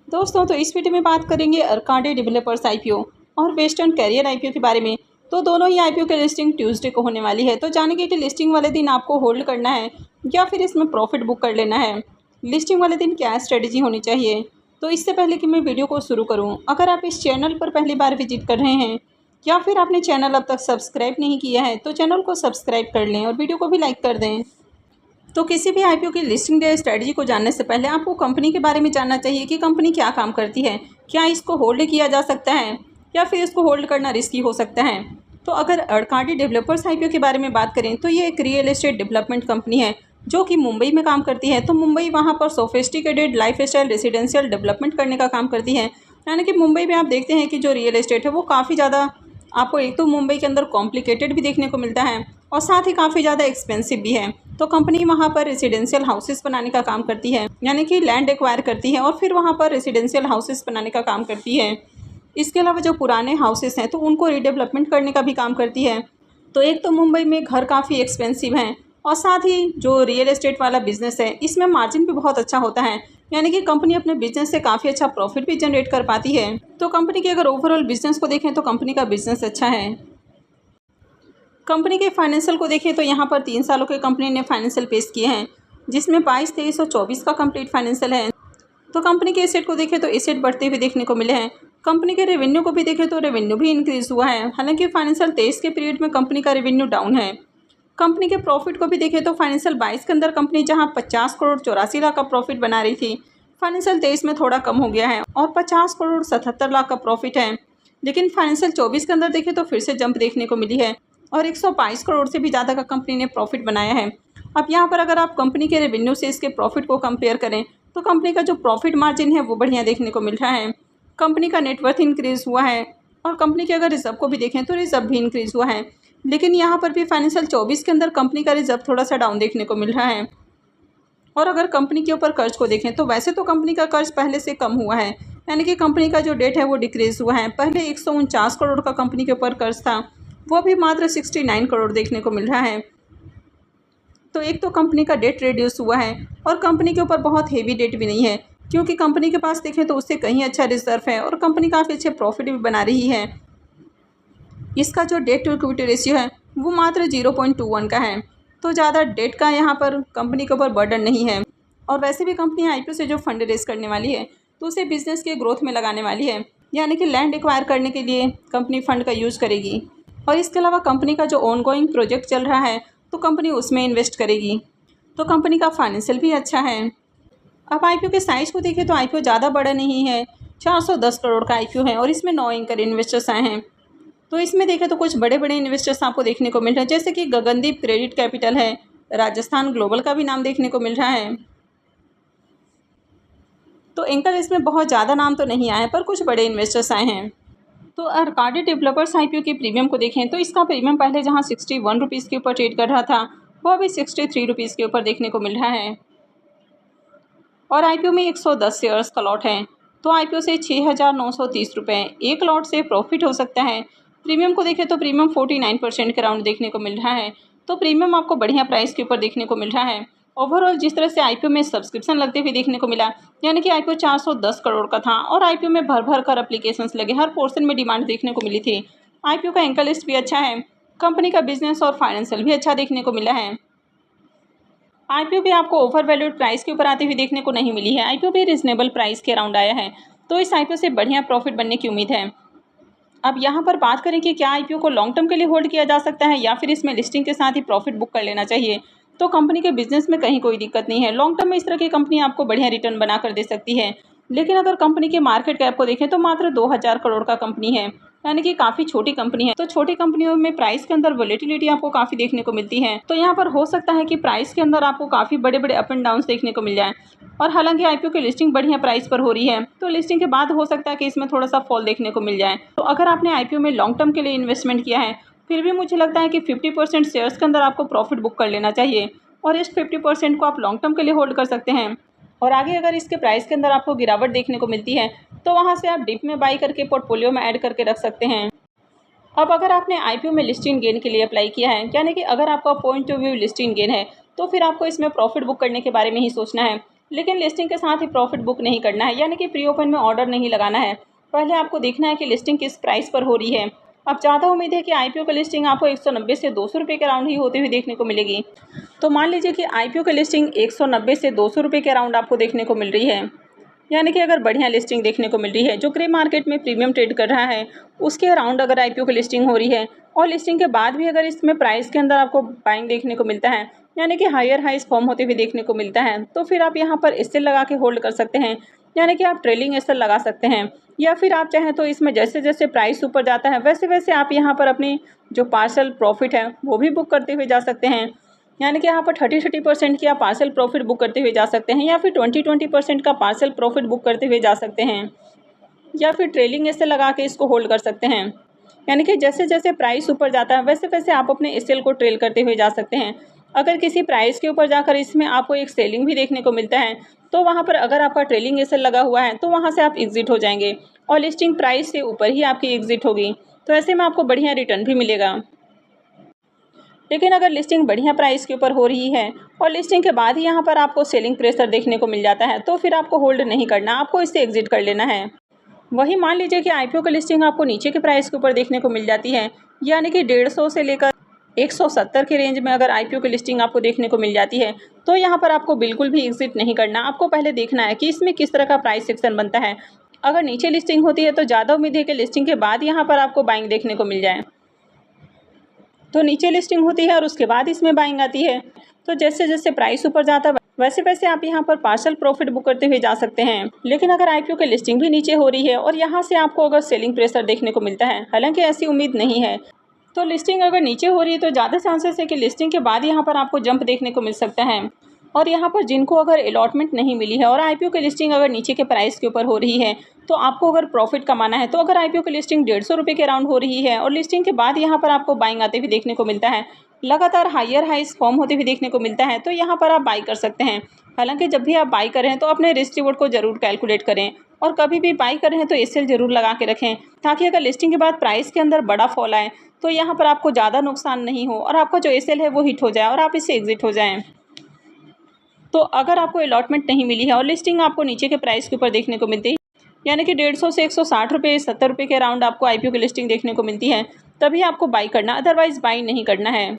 दोस्तों तो इस वीडियो में बात करेंगे अर्काडी डेवलपर्स आईपीओ और वेस्टर्न कैरियर आईपीओ के बारे में। तो दोनों ही आईपीओ की लिस्टिंग ट्यूसडे को होने वाली है। तो जानेंगे कि लिस्टिंग वाले दिन आपको होल्ड करना है या फिर इसमें प्रॉफिट बुक कर लेना है। लिस्टिंग वाले दिन क्या स्ट्रेटजी होनी चाहिए। तो इससे पहले कि मैं वीडियो को शुरू करूँ, अगर आप इस चैनल पर पहली बार विजिट कर रहे हैं या फिर आपने चैनल अब तक सब्सक्राइब नहीं किया है तो चैनल को सब्सक्राइब कर लें और वीडियो को भी लाइक कर दें। तो किसी भी आईपीओ की लिस्टिंग डे स्ट्रेटजी को जानने से पहले आपको कंपनी के बारे में जानना चाहिए कि कंपनी क्या काम करती है, क्या इसको होल्ड किया जा सकता है या फिर इसको होल्ड करना रिस्की हो सकता है। तो अगर अर्काडी डेवलपर्स आईपीओ के बारे में बात करें तो ये एक रियल एस्टेट डेवलपमेंट कंपनी है जो कि मुंबई में काम करती है। तो मुंबई वहाँ पर sophisticated life style residential development करने का काम करती है। यानी कि मुंबई में आप देखते हैं कि जो रियल एस्टेट है वो काफ़ी ज़्यादा आपको एक तो मुंबई के अंदर कॉम्प्लिकेटेड भी देखने को मिलता है और साथ ही काफ़ी ज़्यादा एक्सपेंसिव भी है। तो कंपनी वहाँ पर रेसिडेंशियल हाउसेस बनाने का काम करती है, यानी कि लैंड एक्वायर करती है और फिर वहाँ पर रेसिडेंशियल हाउसेस बनाने का काम करती है। इसके अलावा जो पुराने हाउसेस हैं तो उनको रीडेवलपमेंट करने का भी काम करती है। तो एक तो मुंबई में घर काफ़ी एक्सपेंसिव हैं और साथ ही जो रियल एस्टेट वाला बिजनेस है इसमें मार्जिन भी बहुत अच्छा होता है, यानी कि कंपनी अपने बिजनेस से काफ़ी अच्छा प्रॉफिट भी जनरेट कर पाती है। तो कंपनी के अगर ओवरऑल बिजनेस को देखें तो कंपनी का बिजनेस अच्छा है। कंपनी के फाइनेंशियल को देखें तो यहाँ पर 3 सालों के कंपनी ने फाइनेंशियल पेश किए हैं, जिसमें 22, 23 और 24 का कंप्लीट फाइनेंशियल है। तो कंपनी के एसेट को देखें तो एसेट बढ़ते हुए देखने को मिले हैं। कंपनी के रेवेन्यू को भी देखें तो रेवेन्यू भी इंक्रीज़ हुआ है, हालांकि फाइनेंशियल 23 के पीरियड में कंपनी का रेवेन्यू डाउन है। कंपनी के प्रॉफिट को भी देखें तो फाइनेंशियल 22 के अंदर कंपनी जहाँ 50 करोड़ 84 लाख का प्रॉफिट बना रही थी, फाइनेंशियल 23 में थोड़ा कम हो गया है और 50 करोड़ 77 लाख का प्रॉफिट है। लेकिन फाइनेंशियल 24 के अंदर देखें तो फिर से जंप देखने को मिली है और 122 करोड़ से भी ज़्यादा का कंपनी ने प्रॉफिट बनाया है। अब यहाँ पर अगर आप कंपनी के रेवेन्यू से इसके प्रॉफिट को कंपेयर करें तो कंपनी का जो प्रॉफिट मार्जिन है वो बढ़िया देखने को मिल रहा है। कंपनी का नेटवर्थ इंक्रीज़ हुआ है और कंपनी के अगर रिजर्व को भी देखें तो रिजर्व भी इंक्रीज़ हुआ है। लेकिन यहाँ पर भी फाइनेंशियल 24 के अंदर कंपनी का रिजर्व थोड़ा सा डाउन देखने को मिल रहा है। और अगर कंपनी के ऊपर कर्ज को देखें तो वैसे तो कंपनी का कर्ज पहले से कम हुआ है, यानी कि कंपनी का जो डेट है वो डिक्रीज़ हुआ है। पहले 149 करोड़ का कंपनी के ऊपर कर्ज था, वो भी मात्र 69 करोड़ देखने को मिल रहा है। तो एक तो कंपनी का डेट रिड्यूस हुआ है और कंपनी के ऊपर बहुत हेवी डेट भी नहीं है, क्योंकि कंपनी के पास देखें तो उससे कहीं अच्छा रिजर्व है और कंपनी काफ़ी अच्छे प्रॉफिट भी बना रही है। इसका जो डेट टू इक्विटी रेशियो है वो मात्र 0.21 का है। तो ज़्यादा डेट का यहाँ पर कंपनी के ऊपर बर्डन नहीं है। और वैसे भी कंपनी आईपीओ से जो फंड रेज करने वाली है तो उसे बिजनेस के ग्रोथ में लगाने वाली है, यानी कि लैंड एक्वायर करने के लिए कंपनी फंड का यूज़ करेगी। और इसके अलावा कंपनी का जो ऑनगोइंग प्रोजेक्ट चल रहा है तो कंपनी उसमें इन्वेस्ट करेगी। तो कंपनी का फाइनेंशियल भी अच्छा है। अब आईपीओ के साइज़ को देखें तो आईपीओ ज़्यादा बड़ा नहीं है, 410 करोड़ का आईपीओ है और इसमें 9 एंकर इन्वेस्टर्स आए हैं। तो इसमें देखें तो कुछ बड़े बड़े इन्वेस्टर्स आपको देखने को मिल रहे हैं, जैसे कि गगनदीप क्रेडिट कैपिटल है, राजस्थान ग्लोबल का भी नाम देखने को मिल रहा है। तो एंकर इसमें बहुत ज़्यादा नाम तो नहीं आए पर कुछ बड़े इन्वेस्टर्स आए हैं। तो अर्काडी डेवलपर्स आईपीओ के प्रीमियम को देखें तो इसका प्रीमियम पहले जहां 61 रुपीज़ के ऊपर ट्रेड कर रहा था वो अभी 63 रुपीज़ के ऊपर देखने को मिल रहा है। और आईपीओ में 110 शेयर्स का लॉट है। तो आईपीओ से 6,930 रुपये एक लॉट से प्रॉफिट हो सकता है। प्रीमियम को देखें तो प्रीमियम 49% के राउंड देखने को मिल रहा है। तो प्रीमियम आपको बढ़िया प्राइस के ऊपर देखने को मिल रहा है। ओवरऑल जिस तरह से आईपीओ में सब्सक्रिप्शन लगते हुए देखने को मिला, यानी कि आईपीओ 410 करोड़ का था और आईपीओ में भर भर कर एप्लीकेशंस लगे, हर पोर्शन में डिमांड देखने को मिली थी। आईपीओ का एंकर लिस्ट भी अच्छा है, कंपनी का बिजनेस और फाइनेंशियल भी अच्छा देखने को मिला है। आईपीओ भी आपको ओवर वैल्यूड प्राइस के ऊपर आते हुए देखने को नहीं मिली है, आईपीओ भी रिजनेबल प्राइस के अराउंड आया है। तो इस आईपीओ से बढ़िया प्रॉफिट बनने की उम्मीद है। अब यहाँ पर बात करें कि क्या आईपीओ को लॉन्ग टर्म के लिए होल्ड किया जा सकता है या फिर इसमें लिस्टिंग के साथ ही प्रॉफिट बुक कर लेना चाहिए। तो कंपनी के बिजनेस में कहीं कोई दिक्कत नहीं है, लॉन्ग टर्म में इस तरह की कंपनी आपको बढ़िया रिटर्न बना कर दे सकती है। लेकिन अगर कंपनी के मार्केट कैप को देखें तो मात्र 2000 करोड़ का कंपनी है, यानी कि काफ़ी छोटी कंपनी है। तो छोटी कंपनियों में प्राइस के अंदर वोलेटिलिटी आपको काफ़ी देखने को मिलती है। तो यहाँ पर हो सकता है कि प्राइस के अंदर आपको काफ़ी बड़े बड़े अप एंड डाउन देखने को मिल जाए। और हालांकि आईपीओ की लिस्टिंग बढ़िया प्राइस पर हो रही है तो लिस्टिंग के बाद हो सकता है कि इसमें थोड़ा सा फॉल देखने को मिल जाए। तो अगर आपने आईपीओ में लॉन्ग टर्म के लिए इन्वेस्टमेंट किया है फिर भी मुझे लगता है कि 50% शेयर्स के अंदर आपको प्रॉफिट बुक कर लेना चाहिए और इस 50% को आप लॉन्ग टर्म के लिए होल्ड कर सकते हैं। और आगे अगर इसके प्राइस के अंदर आपको गिरावट देखने को मिलती है तो वहाँ से आप डिप में बाई करके पोर्टफोलियो में ऐड करके रख सकते हैं। अब अगर आपने आईपीओ में लिस्टिंग गेन के लिए अप्लाई किया है, यानी कि अगर आपका point of view listing gain है तो फिर आपको इसमें प्रॉफिट बुक करने के बारे में ही सोचना है। लेकिन लिस्टिंग के साथ ही प्रॉफिट बुक नहीं करना है, यानी कि प्री ओपन में ऑर्डर नहीं लगाना है। पहले आपको देखना है कि लिस्टिंग किस प्राइस पर हो रही है। अब ज़्यादा उम्मीद है कि आईपीओ की लिस्टिंग आपको 190 से 200 रुपये के अराउंड ही होती हुई देखने को मिलेगी। तो मान लीजिए कि आईपीओ की लिस्टिंग 190 से 200 रुपये के अराउंड आपको देखने को मिल रही है, यानी कि अगर बढ़िया लिस्टिंग देखने को मिल रही है जो ग्रे मार्केट में प्रीमियम ट्रेड कर रहा है, उसके अराउंड अगर आईपीओ की लिस्टिंग हो रही है और लिस्टिंग के बाद भी अगर इसमें प्राइस के अंदर आपको बाइंग देखने को मिलता है, यानी कि हायर हाइस फॉर्म होते हुए देखने को मिलता है, तो फिर आप यहाँ पर एसएल लगा के होल्ड कर सकते हैं, यानी कि आप ट्रेलिंग एसएल लगा सकते हैं। या फिर आप चाहें तो इसमें जैसे जैसे प्राइस ऊपर जाता है वैसे वैसे आप यहाँ पर अपनी जो पार्सल प्रॉफिट है वो भी बुक करते हुए जा सकते हैं, यानी कि यहाँ पर 30% की आप पार्सल प्रॉफिट बुक करते हुए जा सकते हैं, या फिर 20% का पार्सल प्रॉफिट बुक करते हुए जा सकते हैं, या फिर ट्रेलिंग ऐसे लगा के इसको होल्ड कर सकते हैं, यानी कि जैसे जैसे प्राइस ऊपर जाता है वैसे वैसे आप अपने एसएल को ट्रेल करते हुए जा सकते हैं। अगर किसी प्राइस के ऊपर जाकर इसमें आपको एक सेलिंग भी देखने को मिलता है, तो वहाँ पर अगर आपका ट्रेलिंग एसएल लगा हुआ है तो वहाँ से आप एग्जिट हो जाएंगे और लिस्टिंग प्राइस से ऊपर ही आपकी एग्जिट होगी, तो ऐसे में आपको बढ़िया रिटर्न भी मिलेगा। लेकिन अगर लिस्टिंग बढ़िया प्राइस के ऊपर हो रही है और लिस्टिंग के बाद ही यहाँ पर आपको सेलिंग प्रेशर देखने को मिल जाता है, तो फिर आपको होल्ड नहीं करना, आपको इससे एग्जिट कर लेना है। वही मान लीजिए कि आईपीओ की लिस्टिंग आपको नीचे के प्राइस के ऊपर देखने को मिल जाती है, यानी कि 150 से लेकर 170 के रेंज में अगर आईपीओ की लिस्टिंग आपको देखने को मिल जाती है, तो यहाँ पर आपको बिल्कुल भी एग्जिट नहीं करना। आपको पहले देखना है कि इसमें किस तरह का प्राइस सेक्शन बनता है। अगर नीचे लिस्टिंग होती है तो ज़्यादा उम्मीद है कि लिस्टिंग के बाद यहाँ पर आपको बाइंग देखने को मिल जाए। तो नीचे लिस्टिंग होती है और उसके बाद इसमें बाइंग आती है, तो जैसे जैसे प्राइस ऊपर जाता है वैसे वैसे आप यहाँ पर पार्सल प्रॉफिट बुक करते हुए जा सकते हैं। लेकिन अगर आईपीओ की लिस्टिंग भी नीचे हो रही है और यहाँ से आपको अगर सेलिंग प्रेशर देखने को मिलता है, हालांकि ऐसी उम्मीद नहीं है, तो लिस्टिंग अगर नीचे हो रही है तो ज़्यादा चांसेस है कि लिस्टिंग के बाद यहाँ पर आपको जंप देखने को मिल सकता है। और यहाँ पर जिनको अगर अलॉटमेंट नहीं मिली है और आईपीओ की लिस्टिंग अगर नीचे के प्राइस के ऊपर हो रही है, तो आपको अगर प्रॉफिट कमाना है, तो अगर आईपीओ की लिस्टिंग 150 रुपये के अराउंड हो रही है और लिस्टिंग के बाद यहाँ पर आपको बाइंग आते हुए देखने को मिलता है, लगातार हायर हाइस फॉर्म होते हुए देखने को मिलता है, तो यहाँ पर आप बाई कर सकते हैं। हालांकि जब भी आप बाई करें तो अपने रिस्क रिवॉर्ड को जरूर कैलकुलेट करें और कभी भी बाई कर रहे हैं तो एसएल जरूर लगा के रखें, ताकि अगर लिस्टिंग के बाद प्राइस के अंदर बड़ा फॉल आए तो यहाँ पर आपको ज़्यादा नुकसान नहीं हो और आपका जो एसएल है वो हिट हो जाए और आप इससे एग्जिट हो जाएं। तो अगर आपको अलॉटमेंट नहीं मिली है और लिस्टिंग आपको नीचे के प्राइस के ऊपर देखने को मिलती है, यानी कि 150 से 160 रुपये 70 रुपये के अराउंड आपको आईपीओ की लिस्टिंग देखने को मिलती है, तभी आपको बाई करना, अदरवाइज बाई नहीं करना है।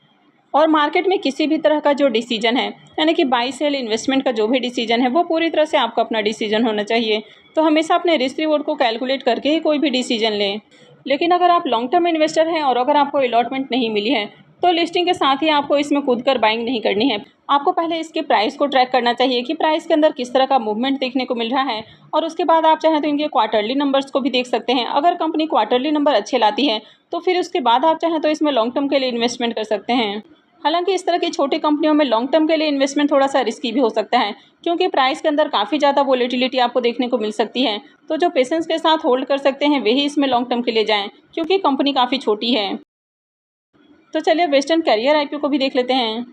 और मार्केट में किसी भी तरह का जो डिसीजन है, यानी कि बाई सेल इन्वेस्टमेंट का जो भी डिसीजन है, वो पूरी तरह से आपका अपना डिसीजन होना चाहिए। तो हमेशा अपने रिस्क रिवॉर्ड को कैलकुलेट करके ही कोई भी डिसीजन लें। लेकिन अगर आप लॉन्ग टर्म इन्वेस्टर हैं और अगर आपको अलॉटमेंट नहीं मिली है, तो लिस्टिंग के साथ ही आपको इसमें कूद कर बाइंग नहीं करनी है। आपको पहले इसके प्राइस को ट्रैक करना चाहिए कि प्राइस के अंदर किस तरह का मूवमेंट देखने को मिल रहा है, और उसके बाद आप चाहें तो इनके क्वार्टरली नंबर्स को भी देख सकते हैं। अगर कंपनी क्वार्टरली नंबर अच्छे लाती है तो फिर उसके बाद आप चाहें तो इसमें लॉन्ग टर्म के लिए इन्वेस्टमेंट कर सकते हैं। हालांकि इस तरह की छोटी कंपनियों में लॉन्ग टर्म के लिए इन्वेस्टमेंट थोड़ा सा रिस्की भी हो सकता है, क्योंकि प्राइस के अंदर काफ़ी ज़्यादा वोलेटिलिटी आपको देखने को मिल सकती है। तो जो पेशेंस के साथ होल्ड कर सकते हैं वही इसमें लॉन्ग टर्म के लिए जाएं, क्योंकि कंपनी काफ़ी छोटी है। तो चलिए वेस्टर्न कैरियर आईपीओ को भी देख लेते हैं।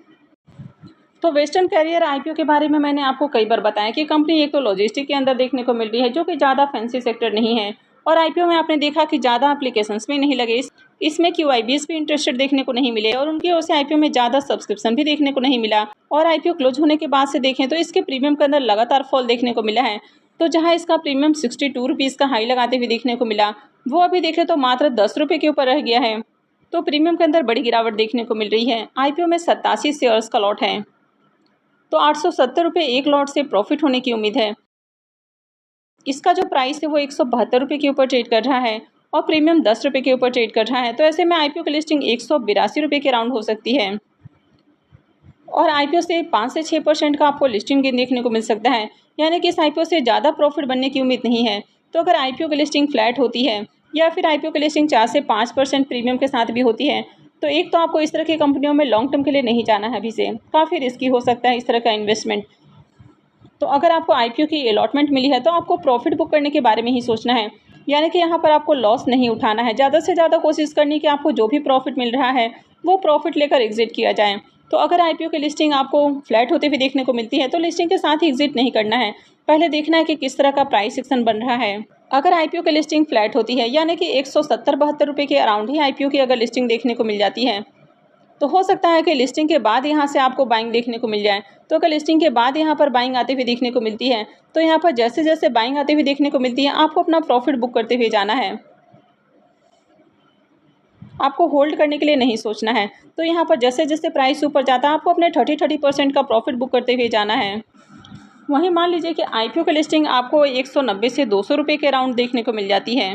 तो वेस्टर्न कैरियर आईपीओ के बारे में मैंने आपको कई बार बताया कि कंपनी एक तो लॉजिस्टिक के अंदर देखने को मिल रही है, जो कि ज़्यादा फैंसी सेक्टर नहीं है, और आईपीओ में आपने देखा कि ज़्यादा एप्लीकेशंस भी नहीं लगे, इसमें QIBs भी इंटरेस्टेड देखने को नहीं मिले, और उनकी ओर से आईपीओ में ज़्यादा सब्सक्रिप्शन भी देखने को नहीं मिला। और आईपीओ क्लोज होने के बाद से देखें तो इसके प्रीमियम के अंदर लगातार फॉल देखने को मिला है। तो जहाँ इसका प्रीमियम 62 रुपीज़ का हाई लगाते हुए देखने को मिला, वो अभी देखें तो मात्र 10 रुपये के ऊपर रह गया है। तो प्रीमियम के अंदर बड़ी गिरावट देखने को मिल रही है। आईपीओ में 87 शेयर्स का लॉट है, तो 870 रुपये एक लॉट से प्रॉफिट होने की उम्मीद है। इसका जो प्राइस है वो 172 रुपये के ऊपर ट्रेड कर रहा है और प्रीमियम 10 रुपये के ऊपर ट्रेड कर रहा है। तो ऐसे में आईपीओ की लिस्टिंग 182 रुपये के अराउंड हो सकती है, और आईपीओ से 5 से 6% का आपको लिस्टिंग गेन देखने को मिल सकता है, यानी कि इस आईपीओ से ज़्यादा प्रॉफिट बनने की उम्मीद नहीं है। तो अगर आईपीओ की लिस्टिंग फ्लैट होती है या फिर आईपीओ की लिस्टिंग 4 से 5% प्रीमियम के साथ भी होती है, तो एक तो आपको इस तरह की कंपनियों में लॉन्ग टर्म के लिए नहीं जाना है, अभी से काफ़ी रिस्की हो सकता है इस तरह का इन्वेस्टमेंट। तो अगर आपको आईपीओ की अलॉटमेंट मिली है तो आपको प्रॉफिट बुक करने के बारे में ही सोचना है, यानी कि यहाँ पर आपको लॉस नहीं उठाना है। ज़्यादा से ज़्यादा कोशिश करनी कि आपको जो भी प्रॉफिट मिल रहा है वो प्रॉफिट लेकर एग्जिट किया जाए। तो अगर आईपीओ की लिस्टिंग आपको फ्लैट होते हुए देखने को मिलती है तो लिस्टिंग के साथ ही एग्जिट नहीं करना है, पहले देखना है कि किस तरह का प्राइस एक्शन बन रहा है। अगर आईपीओ की लिस्टिंग फ्लैट होती है, यानी कि 170-72 रुपये के अराउंड ही आईपीओ की अगर लिस्टिंग देखने को मिल जाती है, तो हो सकता है कि लिस्टिंग के बाद यहाँ से आपको बाइंग देखने को मिल जाए। तो अगर लिस्टिंग के बाद यहाँ पर बाइंग आते हुए देखने को मिलती है तो यहाँ पर जैसे जैसे बाइंग आते हुए देखने को मिलती है आपको अपना प्रॉफिट बुक करते हुए जाना है, आपको होल्ड करने के लिए नहीं सोचना है। तो यहाँ पर जैसे जैसे प्राइस ऊपर जाता है आपको अपने 30% का प्रॉफिट बुक करते हुए जाना है। वहीं मान लीजिए कि आईपीओ की लिस्टिंग आपको 190 से 200 रुपये के अराउंड देखने को मिल जाती है,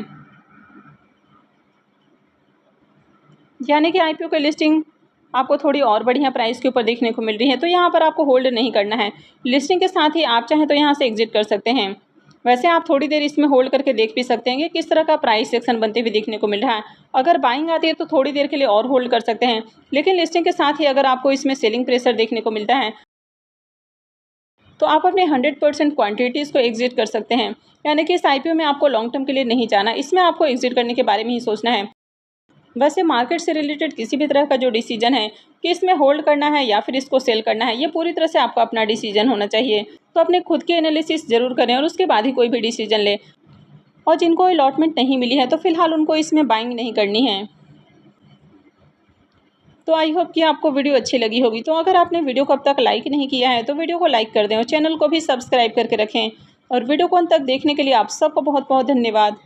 यानी कि आईपीओ की लिस्टिंग आपको थोड़ी और बढ़िया प्राइस के ऊपर देखने को मिल रही है, तो यहाँ पर आपको होल्ड नहीं करना है। लिस्टिंग के साथ ही आप चाहें तो यहाँ से एग्जिट कर सकते हैं। वैसे आप थोड़ी देर इसमें होल्ड करके देख भी सकते हैं कि किस तरह का प्राइस सेक्शन बनते हुए देखने को मिल रहा है। अगर बाइंग आती है तो थोड़ी देर के लिए और होल्ड कर सकते हैं, लेकिन लिस्टिंग के साथ ही अगर आपको इसमें सेलिंग प्रेशर देखने को मिलता है तो आप अपने 100% क्वांटिटीज़ को एग्जिट कर सकते हैं। यानी कि इस आईपीओ में आपको लॉन्ग टर्म के लिए नहीं जाना, इसमें आपको एग्जिट करने के बारे में ही सोचना है। वैसे मार्केट से रिलेटेड किसी भी तरह का जो डिसीजन है कि इसमें होल्ड करना है या फिर इसको सेल करना है, ये पूरी तरह से आपका अपना डिसीजन होना चाहिए। तो अपने खुद के एनालिसिस ज़रूर करें और उसके बाद ही कोई भी डिसीजन लें। और जिनको अलॉटमेंट नहीं मिली है तो फिलहाल उनको इसमें बाइंग नहीं करनी है। तो आई होप कि आपको वीडियो अच्छी लगी होगी। तो अगर आपने वीडियो को अब तक लाइक नहीं किया है तो वीडियो को लाइक कर दें और चैनल को भी सब्सक्राइब करके रखें। और वीडियो को अंत तक देखने के लिए आप सबको बहुत बहुत धन्यवाद।